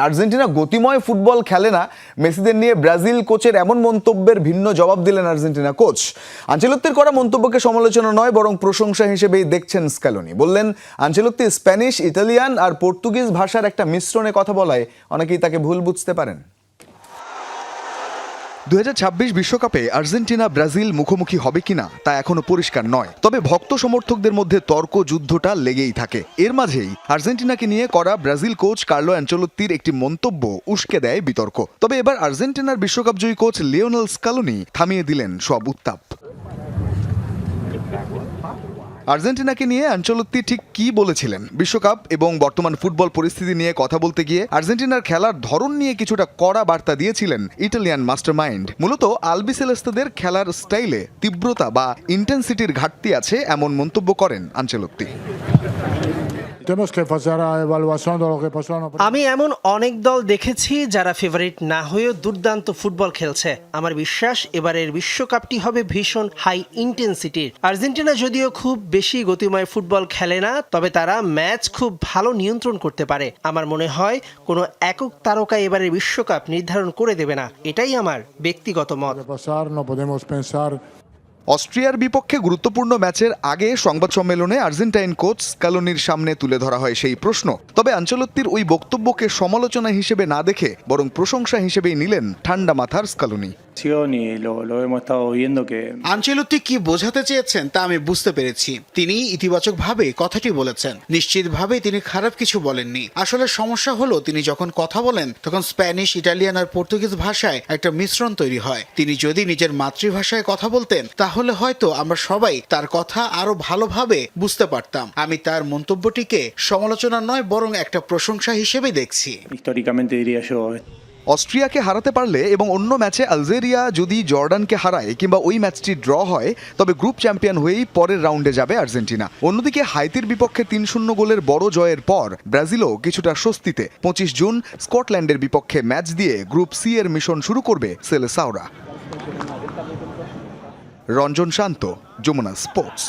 Argentina গতিময় football খেলে না, মেসিদের নিয়ে ব্রাজিল কোচের এমন মন্তব্যের ভিন্ন জবাব দিলেন আর্জেন্টিনা কোচ। আনচেলত্তির করা মন্তব্যকে সমালোচনা নয় বরং প্রশংসা হিসেবেই দেখছেন স্ক্যালোনি। বললেন, আনচেলত্তি স্প্যানিশ, ইতালিয়ান আর পর্তুগিজ ভাষার একটা মিশ্রণে কথা বলায় অনেকেই তাকে ভুল বুঝতে পারেন। 2026 বিশ্বকাপে আর্জেন্টিনা ব্রাজিল মুখোমুখি হবে কিনা তা এখনো পরিষ্কার নয়, তবে ভক্ত সমর্থকদের মধ্যে তর্ক যুদ্ধটা লেগেই থাকে। এর মাঝেই আর্জেন্টিনাকে নিয়ে করা ব্রাজিল কোচ কার্লো আনচেলত্তির একটি মন্তব্য উস্কে দেয় বিতর্ক। তবে এবার আর্জেন্টিনার বিশ্বকাপজয়ী কোচ লিওনেল স্ক্যালোনি থামিয়ে দিলেন সব উত্তাপ। আর্জেন্টিনাকে নিয়ে আনচেলত্তি ঠিক কি বলেছিলেন, বিশ্বকাপ এবং বর্তমান ফুটবল পরিস্থিতি নিয়ে কথা বলতে গিয়ে আর্জেন্টিনার খেলার ধরন নিয়ে কিছুটা কড়া বার্তা দিয়েছিলেন ইটালিয়ান মাস্টারমাইন্ড। মূলত আলবিসেলেস্তেদের খেলার স্টাইলে তীব্রতা বা ইন্টেন্সিটির ঘাটতি আছে এমন মন্তব্য করেন আনচেলত্তি। আমি এমন অনেক দল দেখেছি যারা ফেভারিট না হয়েও দুর্দান্ত ফুটবল খেলছে। আমার বিশ্বাস এবারের বিশ্বকাপটি হবে ভীষণ হাই ইন্টেন্সিটির। আর্জেন্টিনা যদিও খুব বেশি গতিময় ফুটবল খেলে না, তবে তারা ম্যাচ খুব ভালো নিয়ন্ত্রণ করতে পারে। আমার মনে হয় কোনো একক তারকা এবারের বিশ্বকাপ নির্ধারণ করে দেবে না, এটাই আমার ব্যক্তিগত মত। অস্ট্রিয়ার বিপক্ষে গুরুত্বপূর্ণ ম্যাচের আগে সংবাদ সম্মেলনে আর্জেন্টাইন কোচ স্ক্যালোনির সামনে তুলে ধরা হয় সেই প্রশ্ন। তবে আনচেলত্তির ওই বক্তব্যকে সমালোচনা হিসেবে না দেখে বরং প্রশংসা হিসেবেই নিলেন ঠান্ডা মাথার স্ক্যালোনি। আনচেলত্তি কি বোঝাতে চেয়েছেন তা আমি বুঝতে পেরেছি। তিনি ইতিবাচকভাবে কথাটি বলেছেন, নিশ্চিতভাবে তিনি খারাপ কিছু বলেননি। আসলে সমস্যা হলো তিনি যখন কথা বলেন তখন স্প্যানিশ, ইটালিয়ান আর পর্তুগিজ ভাষায় একটা মিশ্রণ তৈরি হয়। তিনি যদি নিজের মাতৃভাষায় কথা বলতেন তাহলে হয়তো আমরা সবাই তার কথা আরো ভালোভাবে বুঝতে পারতাম। আমি তার মন্তব্যটিকে সমালোচনা নয় বরং একটা প্রশংসা হিসেবে দেখছি। অস্ট্রিয়াকে হারাতে পারলে এবং অন্য ম্যাচে আলজেরিয়া যদি জর্ডানকে হারায় কিংবা ওই ম্যাচটি ড্র হয়, তবে গ্রুপ চ্যাম্পিয়ন হয়েই পরের রাউন্ডে যাবে আর্জেন্টিনা। অন্যদিকে হাইতির বিপক্ষে 3-0 গোলের বড় জয়ের পর ব্রাজিলও কিছুটা স্বস্তিতে। 25 জুন স্কটল্যান্ডের বিপক্ষে ম্যাচ দিয়ে গ্রুপ সি এর মিশন শুরু করবে সেলেসাওরা। রঞ্জন শান্ত, যমুনা স্পোর্টস।